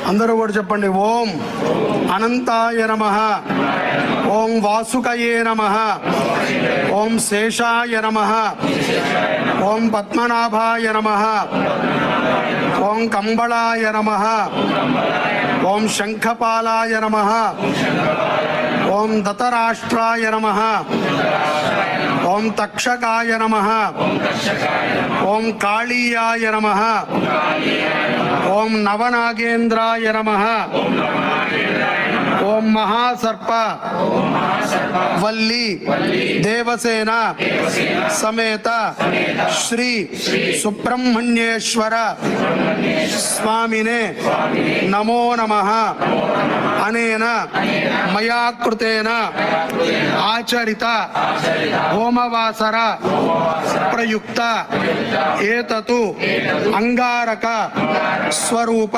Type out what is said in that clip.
అందరూ కూడా చెప్పండి. ఓం అనంతాయ నమః, ఓం వాసుకయే నమః, ఓం శేషాయ నమః, ఓం పద్మనాభాయ నమః, ఓం కంబళాయ నమః, ఓం శంఖపాలాయ నమః, ఓం దతరాష్ట్రాయ నమః, ఓం తక్షకాయ నమః, ఓం కాళీయాయ నమః, ఓం నవనాగేంద్రాయ నమః, ఓం మహాసర్ప వల్లి దేవసేన సమేత శ్రీ సుబ్రహ్మణ్యేశ్వర స్వామినే నమో నమః. అనేన మయా కృతేన ఆచరిత హోమవాసర ప్రయుక్త ఏతతు అంగారక స్వరూప